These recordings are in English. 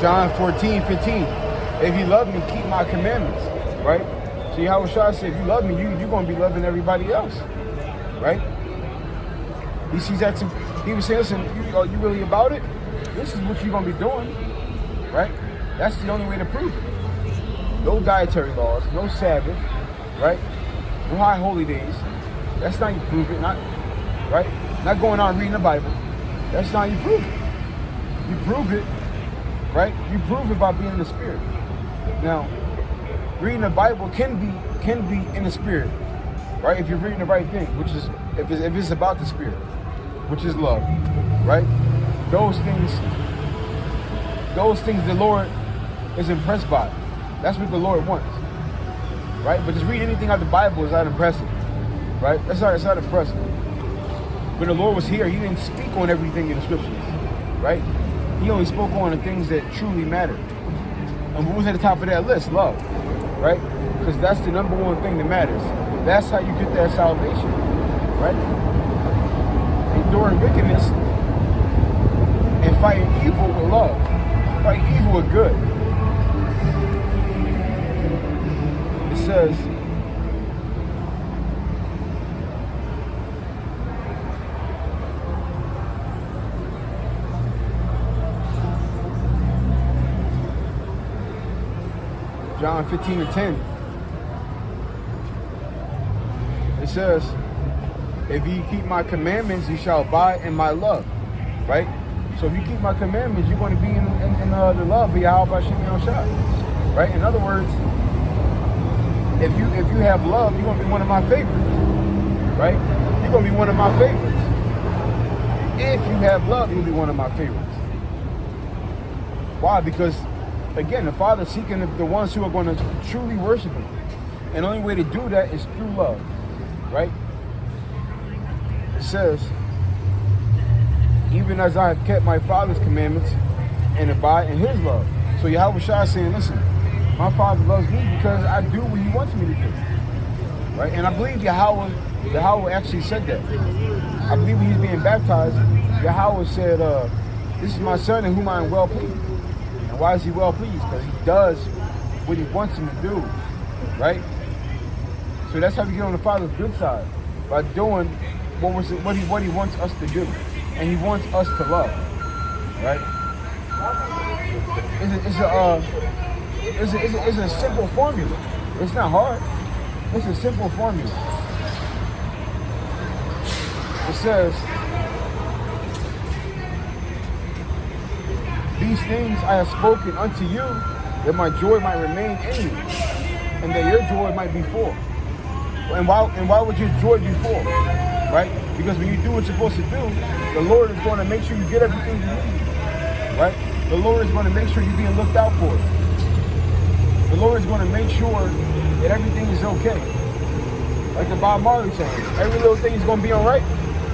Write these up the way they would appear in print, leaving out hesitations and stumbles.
John 14:15. If you love me, keep my commandments, right? So Yahushua said, if you love me, you're going to be loving everybody else, right? He was saying, listen, you really about it? This is what you're going to be doing, right? That's the only way to prove it. No dietary laws, no Sabbath, right? No high holy days. That's not how you prove it, right? Not going on reading the Bible. That's not how you prove it. You prove it, right? You prove it by being in the Spirit. Now, reading the Bible can be in the Spirit, right? If you're reading the right thing, which is if it's about the Spirit, which is love, right? Those things the Lord is impressed by. That's what the Lord wants, right? But just read anything out of the Bible is not impressive, right? It's not impressive. When the Lord was here, he didn't speak on everything in the scriptures, right? He only spoke on the things that truly mattered. And what was at the top of that list? Love, right? Because that's the number one thing that matters. That's how you get that salvation, right? Enduring wickedness and fighting evil with love. Fight evil with good. It says, John 15:10. It says, if you keep my commandments, you shall abide in my love, right? So if you keep my commandments, you're going to be in the love of Yahweh Hashem Yahushua, right? In other words, if you have love, you're going to be one of my favorites, right? You're going to be one of my favorites. If you have love, you'll be one of my favorites. Why? Because, again, the Father's seeking the ones who are going to truly worship Him. And the only way to do that is through love, right? It says, even as I have kept my Father's commandments and abide in His love. So Yahushua is saying, listen, my Father loves me because I do what He wants me to do, right? And I believe Yahweh actually said that. I believe when He's being baptized, Yahweh said, this is my Son in whom I am well pleased. And why is He well pleased? Because He does what He wants Him to do, right? So that's how we get on the Father's good side, by doing what He wants us to do. And He wants us to love, right? It's a simple formula. It's not hard. It's a simple formula. It says, these things I have spoken unto you, that my joy might remain in you, and that your joy might be full. And why would your joy be full? Right? Because when you do what you're supposed to do, the Lord is going to make sure you get everything you need. Right? The Lord is going to make sure you're being looked out for. The Lord is going to make sure that everything is okay. Like the Bob Marley saying, every little thing is going to be all right.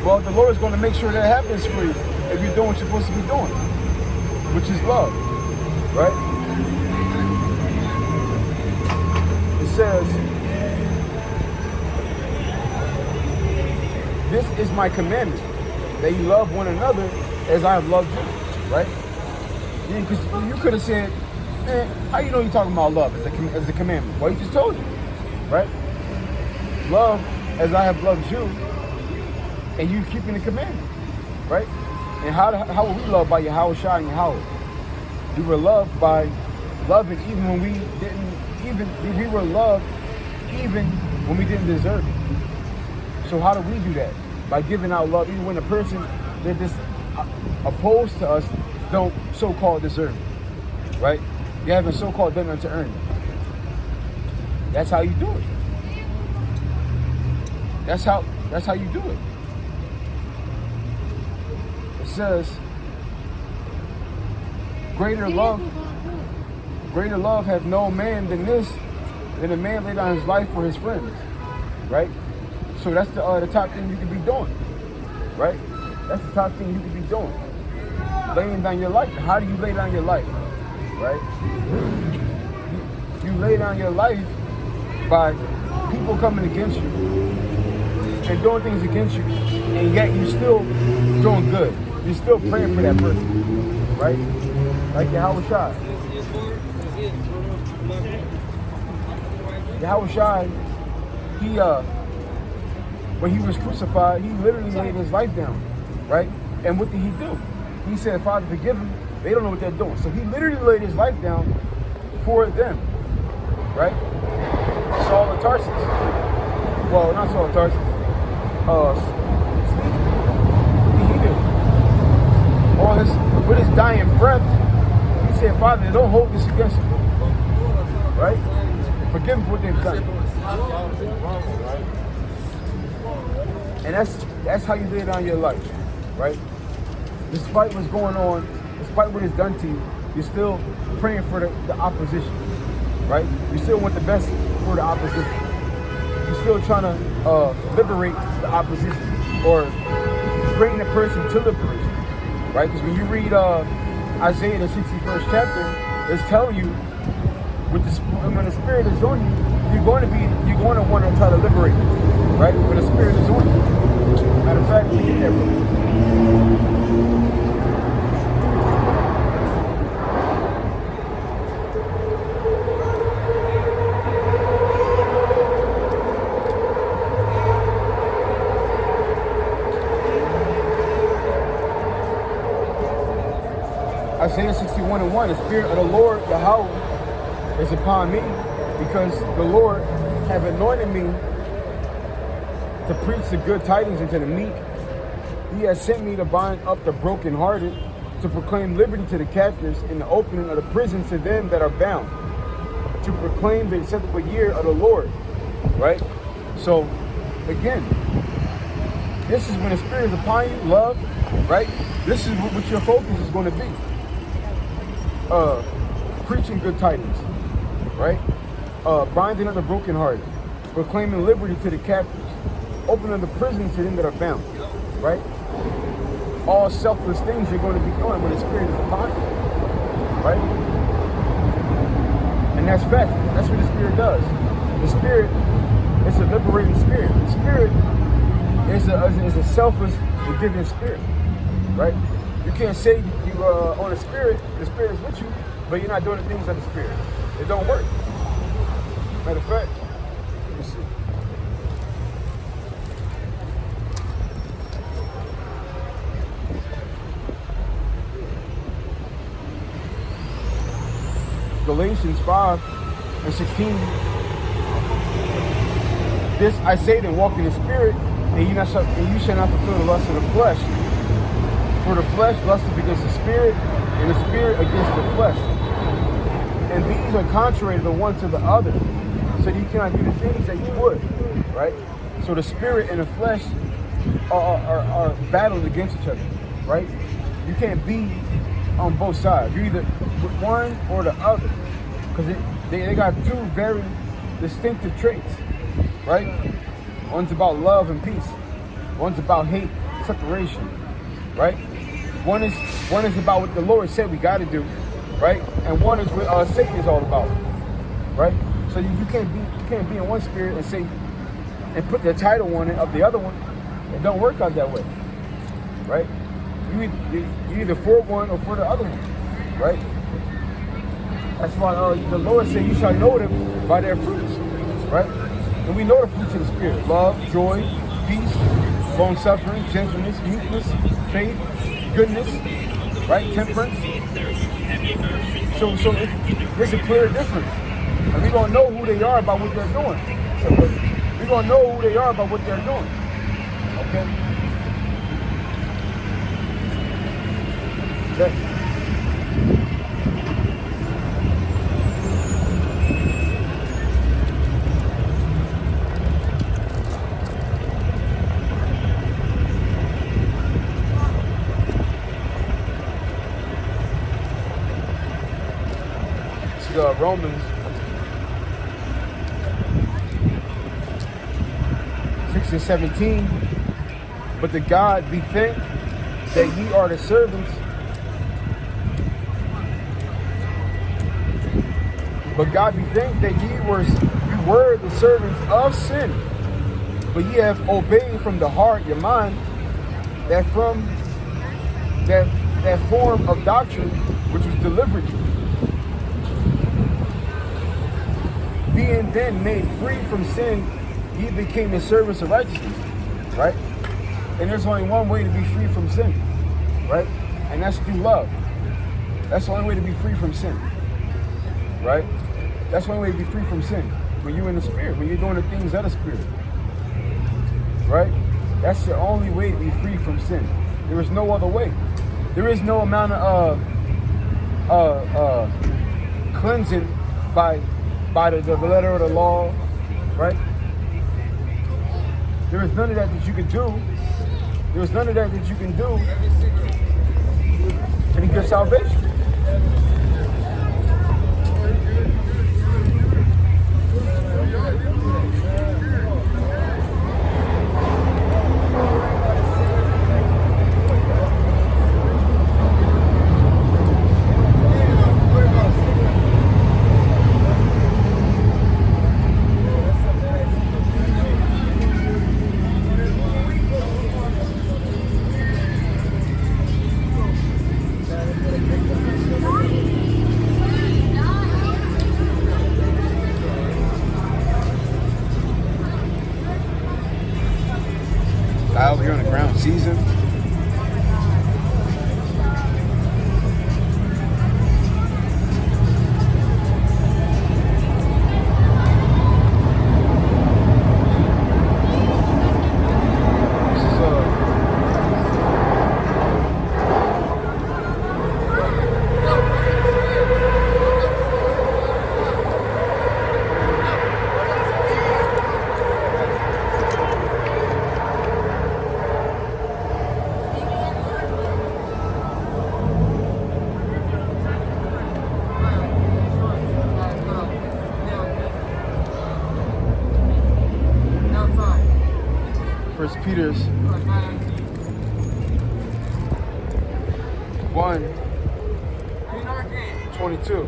Well, the Lord is going to make sure that happens for you if you're doing what you're supposed to be doing, which is love. Right? It says, this is my commandment, that you love one another as I have loved you, right? Because you could have said, how you know you're talking about love as a commandment? Well, He just told you, right? Love as I have loved you, and you keeping the commandment, right? And how were we loved by Yahushua and Yahweh? We were loved by loving even when we didn't, we were loved even when we didn't deserve it. So how do we do that? By giving out love, even when the person that is opposed to us don't so-called deserve it, right? You haven't so-called done it to earn it. That's how you do it. That's how you do it. It says, greater love have no man than this, than a man lay down his life for his friends, right? So that's the top thing you could be doing, right? That's the top thing you could be doing. Laying down your life. How do you lay down your life, right? You lay down your life by people coming against you and doing things against you, and yet you still doing good. You're still praying for that person, right? Like Yahweh Shai. Yahweh Shai, he when he was crucified, he literally laid his life down, right? And what did he do? He said, Father, forgive them. They don't know what they're doing. So he literally laid his life down for them, right? Saul of Tarsus. Well, not Saul of Tarsus. Stephen. What did he do? With his dying breath, he said, Father, don't hold this against them, right? Forgive them for what they've done. And that's how you lay down your life, right? Despite what's going on, despite what is done to you, you're still praying for the opposition, right? You still want the best for the opposition. You're still trying to liberate the opposition or bring the person to liberation, right? Because when you read Isaiah, the 61st chapter, it's telling you when the Spirit is on you, you're going to want to try to liberate, right? When the Spirit is on you. Matter of fact, we get there, bro. Isaiah 61:1, the Spirit of the Lord, Yahweh, is upon me, because the Lord have anointed me to preach the good tidings unto the meek. He has sent me to bind up the brokenhearted, to proclaim liberty to the captives, and the opening of the prisons to them that are bound, to proclaim the acceptable year of the Lord, right? So, again, this is when the Spirit is upon you, love, right? This is what your focus is going to be. Preaching good tidings, right? Binding up the brokenhearted, proclaiming liberty to the captives, opening the prisons to them that are bound, right? All selfless things you're going to be doing when the Spirit is upon you, right? And that's fact. That's what the Spirit does. The Spirit is a liberating spirit. The Spirit is a selfless and giving spirit, right? You can't say you on the Spirit is with you, but you're not doing the things of the Spirit. It don't work. Matter of fact, let me see. Galatians 5:16. This I say then, walk in the Spirit, and you shall not fulfill the lust of the flesh. For the flesh lusteth against the Spirit, and the Spirit against the flesh. And these are contrary the one to the other, so that you cannot do the things that you would, right? So the Spirit and the flesh are battling against each other, right? You can't be on both sides. You're either with one or the other, because they got two very distinctive traits, right? One's about love and peace. One's about hate, separation, right? One is about what the Lord said we got to do, right? And one is what Satan is all about, right? So you can't be in one spirit and say and put the title on it of the other one. It don't work out that way, right? You either for one or for the other one, right? That's why the Lord said, "You shall know them by their fruits," right? And we know the fruits of the Spirit: love, joy, peace, long-suffering, gentleness, meekness, faith, goodness, right? Temperance. So there's a clear difference. And we're going to know who they are by what they're doing. So we're going to know who they are by what they're doing. Okay? Okay. Romans 6:17. But to God be thanked that ye are the servants. But God be thanked that ye were the servants of sin, but ye have obeyed from the heart your mind, that from that form of doctrine which was delivered you. Being then made free from sin, ye became the servants of righteousness, right? And there's only one way to be free from sin, right? And that's through love. That's the only way to be free from sin, right? That's the only way to be free from sin. When you're in the spirit, when you're doing the things of the spirit, right? That's the only way to be free from sin. There is no other way. There is no amount of cleansing by the letter of the law, right? There is none of that you can do. There is none of that you can do to get salvation. Out here on the ground season. First Peter's 1:22.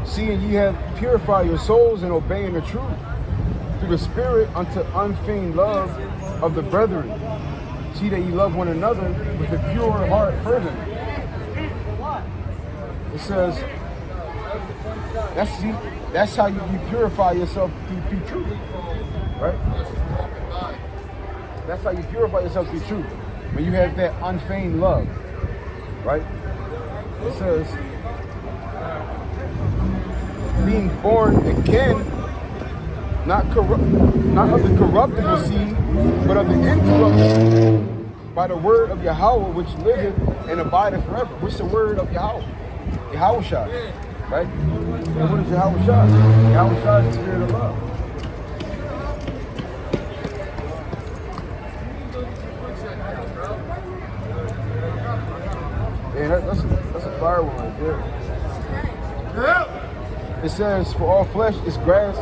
Seeing ye have purified your souls in obeying the truth through the Spirit unto unfeigned love of the brethren. See that ye love one another with a pure heart fervently. It says, that's how you purify yourself through truth. Right? That's how you purify yourself through truth. When you have that unfeigned love. Right? It says, being born again, not of the corruptible seed, but of the incorruptible, by the word of Yahweh, which liveth and abideth forever. What's the word of Yahweh? Yahweh Shai. Right? And what is Yahweh Shai? Yahweh Shai is the spirit of love. Yeah, that's a fire one right there. It says, for all flesh is grass,